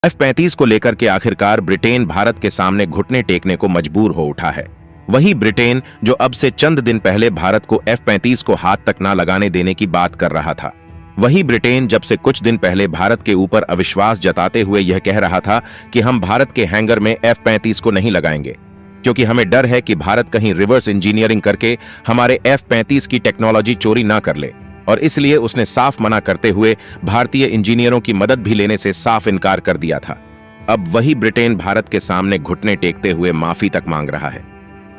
F-35 को लेकर के आखिरकार ब्रिटेन भारत के सामने घुटने टेकने को मजबूर हो उठा है। वही ब्रिटेन जो अब से चंद दिन पहले भारत को F-35 को हाथ तक ना लगाने देने की बात कर रहा था, वही ब्रिटेन जब से कुछ दिन पहले भारत के ऊपर अविश्वास जताते हुए यह कह रहा था कि हम भारत के हैंगर में F-35 को नहीं लगाएंगे क्योंकि हमें डर है कि भारत कहीं रिवर्स इंजीनियरिंग करके हमारे F-35 की टेक्नोलॉजी चोरी ना कर ले, और इसलिए उसने साफ मना करते हुए भारतीय इंजीनियरों की मदद भी लेने से साफ इनकार कर दिया था। अब वही ब्रिटेन भारत के सामने घुटने टेकते हुए माफी तक मांग रहा है।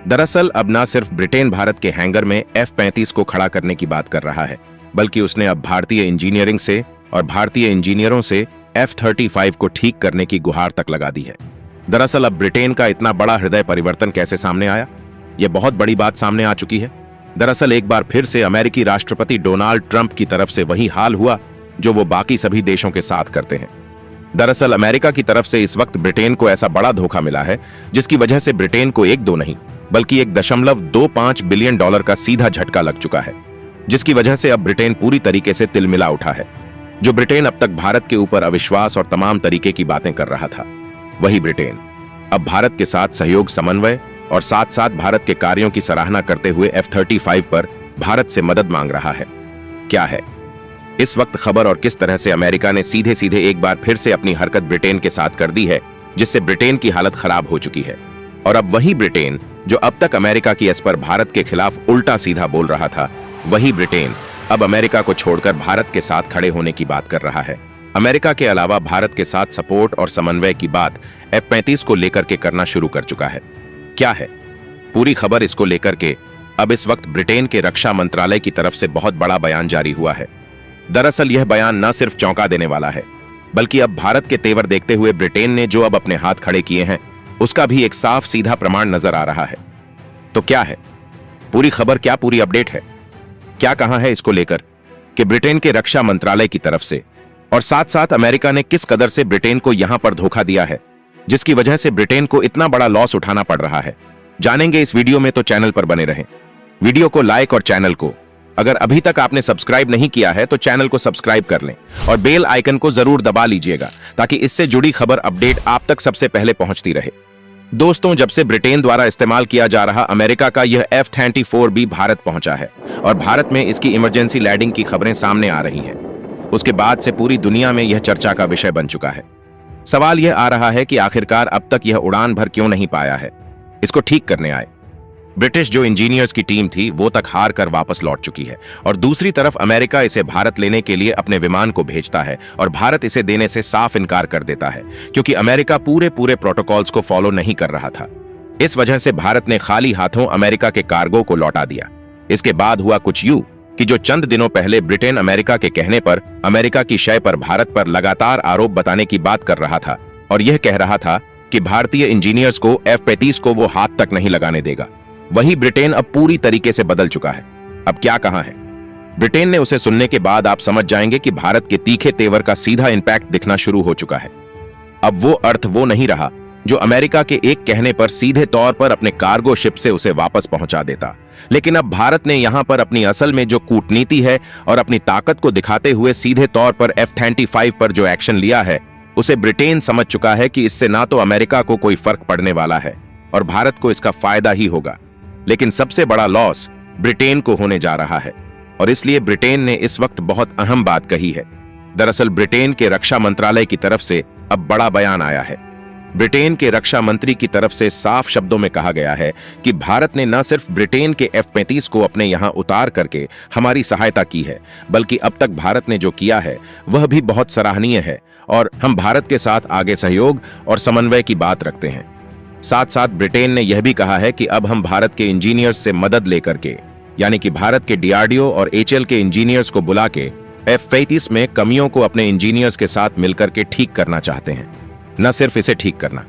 दरअसल अब ना सिर्फ ब्रिटेन भारत के हैंगर में F-35 को खड़ा करने की बात कर रहा है, बल्कि उसने अब भारतीय इंजीनियरिंग से और भारतीय इंजीनियरों से F-35 को ठीक करने की गुहार तक लगा दी है। दरअसल अब ब्रिटेन का इतना बड़ा हृदय परिवर्तन कैसे सामने आया? यह बहुत बड़ी बात सामने आ चुकी है। दरअसल एक बार फिर से अमेरिकी राष्ट्रपति डोनाल्ड ट्रंप की तरफ से वही हाल हुआ जो वो बाकी सभी देशों के साथ करते हैं। दरअसल अमेरिका की तरफ से इस वक्त ब्रिटेन को ऐसा बड़ा धोखा मिला है जिसकी वजह से ब्रिटेन को 1-2 नहीं बल्कि 1.25 बिलियन डॉलर का सीधा झटका लग चुका है, जिसकी वजह से अब ब्रिटेन पूरी तरीके से तिलमिला उठा है। जो ब्रिटेन अब तक भारत के ऊपर अविश्वास और तमाम तरीके की बातें कर रहा था, वही ब्रिटेन अब भारत के साथ सहयोग, समन्वय और साथ साथ भारत के कार्यों की सराहना करते हुए F-35 पर भारत से मदद मांग रहा है। क्या है इस वक्त खबर और किस तरह से अमेरिका ने सीधे सीधे एक बार फिर से अपनी हरकत ब्रिटेन के साथ कर दी है, जिससे ब्रिटेन की हालत खराब हो चुकी है। और अब वही ब्रिटेन जो अब तक अमेरिका की एस पर भारत के खिलाफ उल्टा सीधा बोल रहा था, वही ब्रिटेन अब अमेरिका को छोड़कर भारत के साथ खड़े होने की बात कर रहा है। अमेरिका के अलावा भारत के साथ सपोर्ट और समन्वय की बात F-35 को लेकर के करना शुरू कर चुका है। क्या है पूरी खबर? इसको लेकर के अब इस वक्त ब्रिटेन के रक्षा मंत्रालय की तरफ से बहुत बड़ा बयान जारी हुआ है। दरअसल यह बयान न सिर्फ चौंका देने वाला है, बल्कि अब भारत के तेवर देखते हुए ब्रिटेन ने जो अब अपने हाथ खड़े किए हैं उसका भी एक साफ सीधा प्रमाण नजर आ रहा है। तो क्या है पूरी खबर? क्या पूरी अपडेट है? क्या कहा है इसको लेकर कि ब्रिटेन के रक्षा मंत्रालय की तरफ से, और साथ साथ अमेरिका ने किस कदर से ब्रिटेन को यहां पर धोखा दिया है जिसकी वजह से ब्रिटेन को इतना बड़ा लॉस उठाना पड़ रहा है? जानेंगे इस वीडियो में, तो चैनल पर बने रहें। वीडियो को लाइक और चैनल को अगर अभी तक आपने सब्सक्राइब नहीं किया है तो चैनल को सब्सक्राइब कर लें और बेल आइकन को जरूर दबा लीजिएगा ताकि इससे जुड़ी खबर अपडेट आप तक सबसे पहले पहुंचती रहे। दोस्तों, जब से ब्रिटेन द्वारा इस्तेमाल किया जा रहा अमेरिका का यह F-34B भारत पहुंचा है और भारत में इसकी इमरजेंसी लैंडिंग की खबरें सामने आ रही हैं, उसके बाद से पूरी दुनिया में यह चर्चा का विषय बन चुका है। सवाल यह आ रहा है कि आखिरकार अब तक यह उड़ान भर क्यों नहीं पाया है? इसको ठीक करने आए ब्रिटिश जो इंजीनियर्स की टीम थी वो तक हार कर वापस लौट चुकी है, और दूसरी तरफ अमेरिका इसे भारत लेने के लिए अपने विमान को भेजता है और भारत इसे देने से साफ इनकार कर देता है क्योंकि अमेरिका पूरे प्रोटोकॉल्स को फॉलो नहीं कर रहा था। इस वजह से भारत ने खाली हाथों अमेरिका के कार्गो को लौटा दिया। इसके बाद हुआ कुछ यूं कि जो चंद दिनों पहले ब्रिटेन अमेरिका के कहने पर अमेरिका की शय पर भारत पर लगातार आरोप बताने की बात कर रहा था और यह कह रहा था कि भारतीय इंजीनियर्स को F-35 को वो हाथ तक नहीं लगाने देगा, वही ब्रिटेन अब पूरी तरीके से बदल चुका है। अब क्या कहा है ब्रिटेन ने, उसे सुनने के बाद आप समझ जाएंगे कि भारत के तीखे तेवर का सीधा इंपैक्ट दिखना शुरू हो चुका है। अब वो अर्थ वो नहीं रहा जो अमेरिका के एक कहने पर सीधे तौर पर अपने कार्गो शिप से उसे वापस पहुंचा देता, लेकिन अब भारत ने यहां पर अपनी असल में जो कूटनीति है और अपनी ताकत को दिखाते हुए सीधे तौर पर F-35 पर जो एक्शन लिया है, उसे ब्रिटेन समझ चुका है कि इससे ना तो अमेरिका को कोई फर्क पड़ने वाला है और भारत को इसका फायदा ही होगा, लेकिन सबसे बड़ा लॉस ब्रिटेन को होने जा रहा है। और इसलिए ब्रिटेन ने इस वक्त बहुत अहम बात कही है। दरअसल ब्रिटेन के रक्षा मंत्रालय की तरफ से अब बड़ा बयान आया है। ब्रिटेन के रक्षा मंत्री की तरफ से साफ शब्दों में कहा गया है कि भारत ने न सिर्फ ब्रिटेन के F-35 को अपने यहां उतार करके हमारी सहायता की है, बल्कि अब तक भारत ने जो किया है वह भी बहुत सराहनीय है और हम भारत के साथ आगे सहयोग और समन्वय की बात रखते हैं। साथ साथ ब्रिटेन ने यह भी कहा है कि अब हम भारत के इंजीनियर्स से मदद लेकर के, यानी कि भारत के DRDO और HAL के इंजीनियर्स को बुला के F-35 में कमियों को अपने इंजीनियर्स के साथ मिलकर के ठीक करना चाहते हैं। न सिर्फ इसे ठीक करना,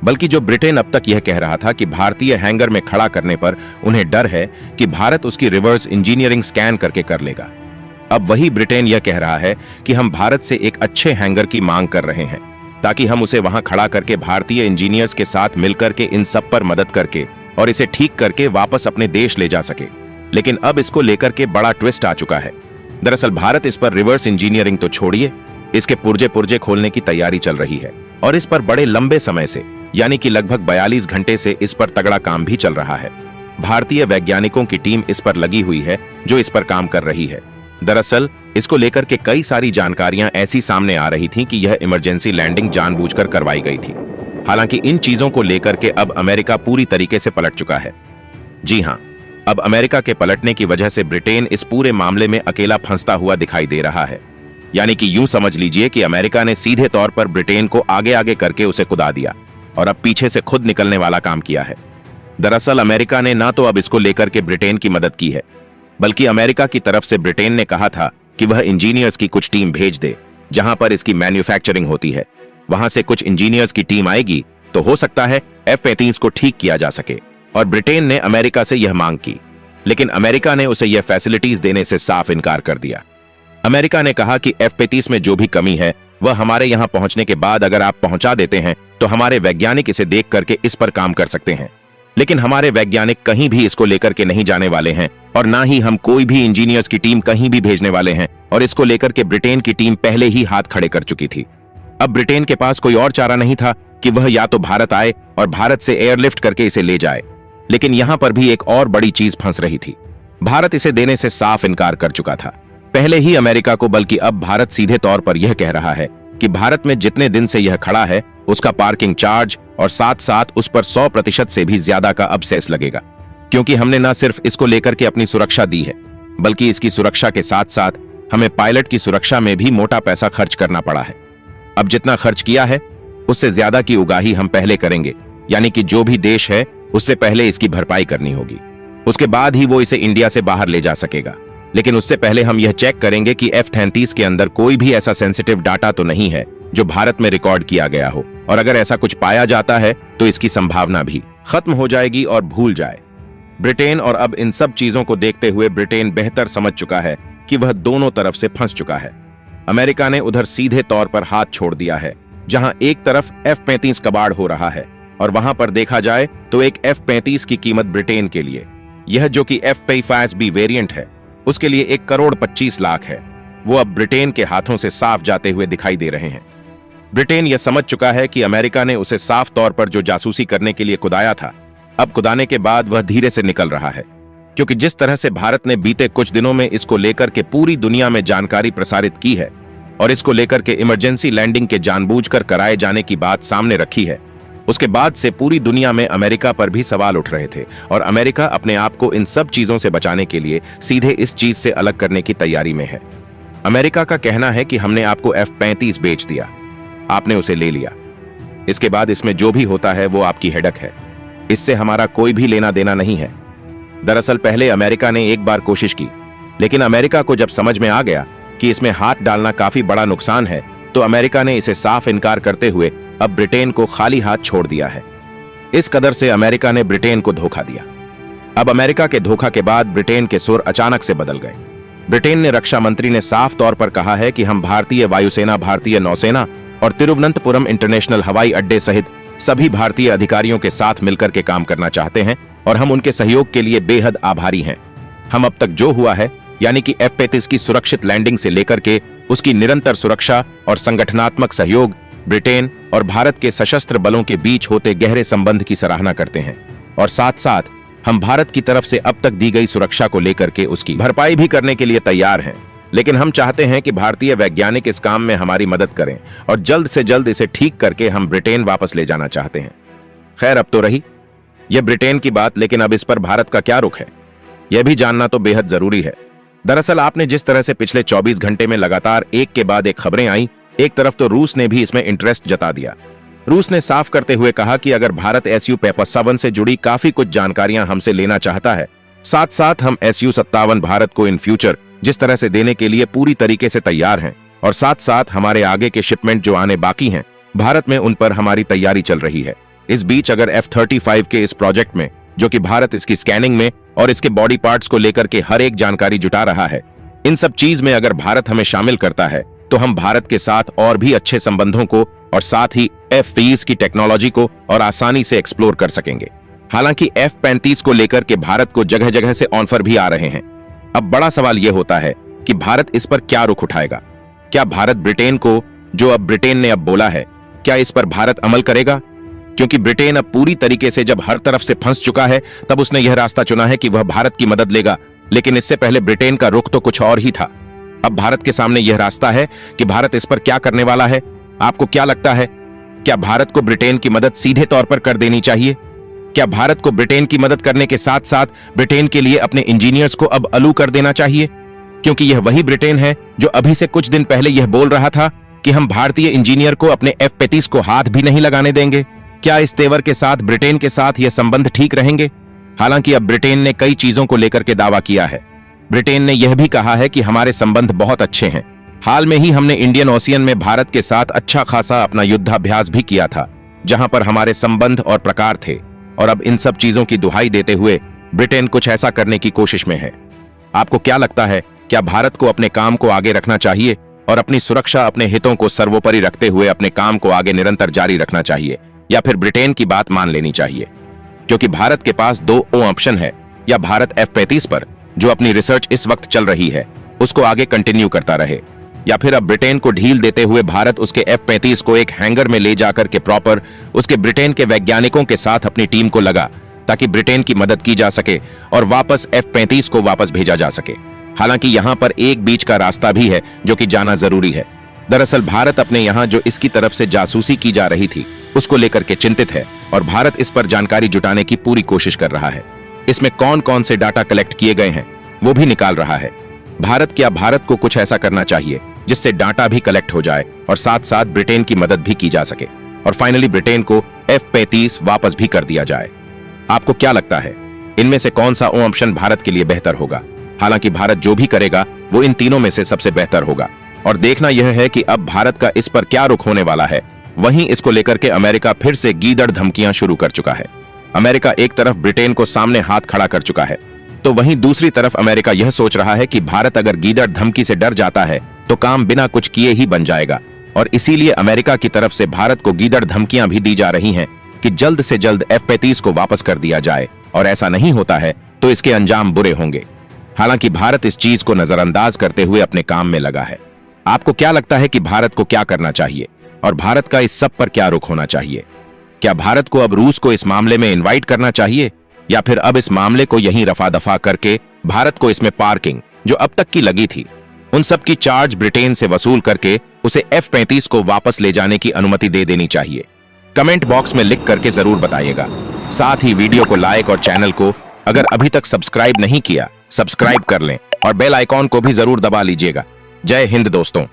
बल्कि जो ब्रिटेन अब तक यह कह रहा था कि भारतीय हैंगर में खड़ा करने पर उन्हें डर है कि भारत उसकी रिवर्स इंजीनियरिंग स्कैन करके कर लेगा, अब वही ब्रिटेन यह कह रहा है कि हम भारत से एक अच्छे हैंगर की मांग कर रहे हैं ताकि हम उसे वहां खड़ा करके भारतीय इंजीनियर्स के साथ मिलकर के इन सब पर मदद करके और इसे ठीक करके वापस अपने देश ले जा सके। लेकिन अब इसको लेकर के बड़ा ट्विस्ट आ चुका है। दरअसल भारत इस पर रिवर्स इंजीनियरिंग तो छोड़िए, इसके पुर्जे पुर्जे खोलने की तैयारी चल रही है। और इस पर बड़े लंबे समय से यानी कि लगभग 42 घंटे से इस पर तगड़ा काम भी चल रहा है। भारतीय वैज्ञानिकों की टीम इस पर लगी हुई है जो इस पर काम कर रही है। दरअसल इसको लेकर के कई सारी जानकारियां ऐसी सामने आ रही थीं कि यह इमरजेंसी लैंडिंग जानबूझकर करवाई गई थी। हालांकि इन चीजों को लेकर के अब अमेरिका पूरी तरीके से पलट चुका है। जी हां, अब अमेरिका के पलटने की वजह से ब्रिटेन इस पूरे मामले में अकेला फंसता हुआ दिखाई दे रहा है। यानी कि यूं समझ लीजिए कि अमेरिका ने सीधे तौर पर ब्रिटेन को आगे आगे करके उसे कुदा दिया और अब पीछे से खुद निकलने वाला काम किया है। दरअसल अमेरिका ने ना तो अब इसको लेकर के ब्रिटेन की मदद की है, बल्कि अमेरिका की तरफ से ब्रिटेन ने कहा था कि वह इंजीनियर्स की कुछ टीम भेज दे जहां पर इसकी मैन्युफैक्चरिंग होती है। वहां से कुछ इंजीनियर्स की टीम आएगी तो हो सकता है F-35 को ठीक किया जा सके। और ब्रिटेन ने अमेरिका से यह मांग की, लेकिन अमेरिका ने उसे यह फैसिलिटीज देने से साफ इनकार कर दिया। अमेरिका ने कहा कि F-35 में जो भी कमी है वह हमारे यहां पहुंचने के बाद अगर आप पहुंचा देते हैं तो हमारे वैज्ञानिक इसे देख करके इस पर काम कर सकते हैं। लेकिन हमारे वैज्ञानिक कहीं भी इसको लेकर के नहीं जाने वाले हैं और ना ही हम कोई भी इंजीनियर्स की टीम कहीं भी भेजने वाले हैं। और इसको लेकर के ब्रिटेन की टीम पहले ही हाथ खड़े कर चुकी थी। अब ब्रिटेन के पास कोई और चारा नहीं था कि वह या तो भारत आए और भारत से एयरलिफ्ट करके इसे ले जाए। लेकिन यहां पर भी एक और बड़ी चीज फंस रही थी। भारत इसे देने से साफ इनकार कर चुका था पहले ही अमेरिका को, बल्कि अब भारत सीधे तौर पर यह कह रहा है कि भारत में जितने दिन से यह खड़ा है उसका पार्किंग चार्ज और साथ साथ उस पर 100% से भी ज्यादा का अब सेस लगेगा। क्योंकि हमने न सिर्फ इसको लेकर के अपनी सुरक्षा दी है, बल्कि इसकी सुरक्षा के साथ साथ हमें पायलट की सुरक्षा में भी मोटा पैसा खर्च करना पड़ा है। अब जितना खर्च किया है उससे ज्यादा की उगाही हम पहले करेंगे, यानी कि जो भी देश है उससे पहले इसकी भरपाई करनी होगी। उसके बाद ही वो इसे इंडिया से बाहर ले जा सकेगा। लेकिन उससे पहले हम यह चेक करेंगे कि F-35 के अंदर कोई भी ऐसा सेंसिटिव डाटा तो नहीं है जो भारत में रिकॉर्ड किया गया हो, और अगर ऐसा कुछ पाया जाता है तो इसकी संभावना भी खत्म हो जाएगी और भूल जाए ब्रिटेन। और अब इन सब चीजों को देखते हुए ब्रिटेन बेहतर समझ चुका है कि वह दोनों तरफ से फंस चुका है। अमेरिका ने उधर सीधे तौर पर हाथ छोड़ दिया है, जहां एक तरफ F-35 कबाड़ हो रहा है और वहां पर देखा जाए तो एक F-35 की कीमत ब्रिटेन के लिए, यह जो कि F-35B वेरिएंट है, उसके लिए 1,25,00,000 है। वो अब ब्रिटेन के हाथों से साफ जाते हुए दिखाई दे रहे हैं। ब्रिटेन यह समझ चुका है कि अमेरिका ने उसे साफ तौर पर जो जासूसी करने के लिए कुदाया था, अब कुदाने के बाद वह धीरे से निकल रहा है। क्योंकि जिस तरह से भारत ने बीते कुछ दिनों में इसको लेकर के पूरी दुनिया में जानकारी प्रसारित की है और इसको लेकर के इमरजेंसी लैंडिंग के जानबूझकर कराए जाने की बात सामने रखी है, उसके बाद से पूरी दुनिया में अमेरिका पर भी सवाल उठ रहे थे। और अमेरिका अपने आप को इन सब चीजों से बचाने के लिए सीधे इस चीज से अलग करने की तैयारी में है। अमेरिका का कहना है कि हमने आपको F-35 बेच दिया, आपने उसे ले लिया, इसके बाद इसमें जो भी होता है वो आपकी हेडक है, इससे हमारा कोई भी लेना देना नहीं है। दरअसल पहले अमेरिका ने एक बार कोशिश की, लेकिन अमेरिका को जब समझ में आ गया कि इसमें हाथ डालना काफी बड़ा नुकसान है, तो अमेरिका ने इसे साफ इनकार करते हुए अब ब्रिटेन को खाली हाथ छोड़ दिया है। इस कदर से अमेरिका ने ब्रिटेन को धोखा दिया। अब अमेरिका के धोखा के बाद ब्रिटेन के सुर अचानक से बदल गए। ब्रिटेन ने रक्षा मंत्री ने साफ तौर पर कहा है कि हम भारतीय वायुसेना, भारतीय नौसेना और तिरुवनंतपुरम इंटरनेशनल हवाई अड्डे सहित सभी भारतीय अधिकारियों के साथ मिलकर के काम करना चाहते हैं और हम उनके सहयोग के लिए बेहद आभारी हैं। हम अब तक जो हुआ है, यानी कि F-35 की सुरक्षित लैंडिंग से लेकर के उसकी निरंतर सुरक्षा और संगठनात्मक सहयोग, ब्रिटेन और भारत के सशस्त्र बलों के बीच होते गहरे संबंध की सराहना करते हैं। और साथ साथ हम भारत की तरफ से अब तक दी गई सुरक्षा को लेकर के उसकी भरपाई भी करने के लिए तैयार हैं। लेकिन हम चाहते हैं कि भारतीय वैज्ञानिक इस काम में हमारी मदद करें और जल्द से जल्द इसे ठीक करके हम ब्रिटेन वापस ले जाना चाहते हैं। खैर, अब तो रही यह ब्रिटेन की बात, लेकिन अब इस पर भारत का क्या रुख है, यह भी जानना तो बेहद जरूरी है। दरअसल आपने जिस तरह से पिछले 24 घंटे में लगातार एक के बाद एक खबरें आई, एक तरफ तो रूस ने भी इसमें इंटरेस्ट जता दिया। रूस ने साफ करते हुए कहा कि अगर भारत Su-57 से जुड़ी काफी कुछ जानकारियां हमसे लेना चाहता है, साथ साथ हम Su-57 भारत को इन फ्यूचर जिस तरह से देने के लिए पूरी तरीके से तैयार हैं, और साथ साथ हमारे आगे के शिपमेंट जो आने बाकी हैं भारत में, उन पर हमारी तैयारी चल रही है। इस बीच अगर F-35 के इस प्रोजेक्ट में, जो कि भारत इसकी स्कैनिंग में और इसके बॉडी पार्ट्स को लेकर के हर एक जानकारी जुटा रहा है, इन सब चीज में अगर भारत हमें शामिल करता है तो हम भारत के साथ और भी अच्छे संबंधों को और साथ ही F-35 की टेक्नोलॉजी को और आसानी से एक्सप्लोर कर सकेंगे। हालांकि F-35 को लेकर के भारत को जगह जगह से ऑफर भी आ रहे हैं। अब बड़ा सवाल यह होता है कि भारत इस पर क्या रुख उठाएगा। क्या भारत ब्रिटेन को, जो अब ब्रिटेन ने अब बोला है क्या इस पर भारत अमल करेगा? क्योंकि ब्रिटेन अब पूरी तरीके से जब हर तरफ से फंस चुका है, तब उसने यह रास्ता चुना है कि वह भारत की मदद लेगा। लेकिन इससे पहले ब्रिटेन का रुख तो कुछ और ही था। अब भारत के सामने यह रास्ता है कि भारत इस पर क्या करने वाला है। आपको क्या लगता है, क्या भारत को ब्रिटेन की मदद सीधे तौर पर कर देनी चाहिए? क्या भारत को ब्रिटेन की मदद करने के साथ साथ ब्रिटेन के लिए अपने इंजीनियर्स को अब अलू कर देना चाहिए? क्योंकि यह वही ब्रिटेन है जो अभी से कुछ दिन पहले यह बोल रहा था कि हम भारतीय इंजीनियर को अपने F-35 को हाथ भी नहीं लगाने देंगे। क्या इस तेवर के साथ ब्रिटेन के साथ यह संबंध ठीक रहेंगे? हालांकि अब ब्रिटेन ने कई चीजों को लेकर के दावा किया है। ब्रिटेन ने यह भी कहा है कि हमारे संबंध बहुत अच्छे हैं। हाल में ही हमने इंडियन ओशियन में भारत के साथ अच्छा खासा अपना युद्धाभ्यास भी किया था, जहां पर हमारे संबंध और प्रकार थे। और अब इन सब चीजों की दुहाई देते हुए ब्रिटेन कुछ ऐसा करने की कोशिश में है। आपको क्या लगता है, क्या भारत को अपने काम को आगे रखना चाहिए और अपनी सुरक्षा, अपने हितों को सर्वोपरि रखते हुए अपने काम को आगे निरंतर जारी रखना चाहिए, या फिर ब्रिटेन की बात मान लेनी चाहिए? क्योंकि भारत के पास दो ऑप्शन है, या भारत F-35 पर जो अपनी रिसर्च इस वक्त चल रही है उसको आगे कंटिन्यू करता रहे, या फिर अब ब्रिटेन को ढील देते हुए भारत उसके F-35 को एक हैंगर में ले जाकर के प्रॉपर उसके ब्रिटेन के वैज्ञानिकों के साथ अपनी टीम को लगा, ताकि ब्रिटेन की मदद की जा सके और वापस F-35 को वापस भेजा जा सके। हालांकि यहां पर एक बीच का रास्ता भी है जो कि जाना जरूरी है। दरअसल भारत अपने यहां जो इसकी तरफ से जासूसी की जा रही थी उसको लेकर के चिंतित है, और भारत इस पर जानकारी जुटाने की पूरी कोशिश कर रहा है। इसमें कौन कौन से डाटा कलेक्ट किए गए हैं वो भी निकाल रहा है। भारत को कुछ ऐसा करना चाहिए जिससे डाटा भी कलेक्ट हो जाए और साथ साथ ब्रिटेन की मदद भी की जा सके, और फाइनली ब्रिटेन को F-35 वापस भी कर दिया जाए। आपको क्या लगता है, इनमें से कौन सा ऑप्शन भारत के लिए बेहतर होगा? हालांकि भारत जो भी करेगा वो इन तीनों में से सबसे बेहतर होगा, और देखना यह है कि अब भारत का इस पर क्या रुख होने वाला है। वहीं इसको लेकर के अमेरिका फिर से गीदड़ धमकियां शुरू कर चुका है। अमेरिका एक तरफ ब्रिटेन को सामने हाथ खड़ा कर चुका है, तो वहीं दूसरी तरफ अमेरिका यह सोच रहा है कि भारत अगर गीदड़ धमकी से डर जाता है तो काम बिना कुछ किए ही बन जाएगा, और इसीलिए अमेरिका की तरफ से भारत को गीदड़ धमकियां भी दी जा रही हैं कि जल्द से जल्द F-35 को वापस कर दिया जाए, और ऐसा नहीं होता है तो इसके अंजाम बुरे होंगे। हालांकि भारत इस चीज को नजरअंदाज करते हुए अपने काम में लगा है। आपको क्या लगता है कि भारत को क्या करना चाहिए और भारत का इस सब पर क्या रुख होना चाहिए? क्या भारत को अब रूस को इस मामले में इनवाइट करना चाहिए, या फिर अब इस मामले को यहीं रफा दफा करके भारत को इसमें पार्किंग जो अब तक की लगी थी उन सब की चार्ज ब्रिटेन से वसूल करके उसे F-35 को वापस ले जाने की अनुमति दे देनी चाहिए? कमेंट बॉक्स में लिख करके जरूर बताइएगा। साथ ही वीडियो को लाइक और चैनल को अगर अभी तक सब्सक्राइब नहीं किया, सब्सक्राइब कर लें और बेल आइकॉन को भी जरूर दबा लीजिएगा। जय हिंद दोस्तों।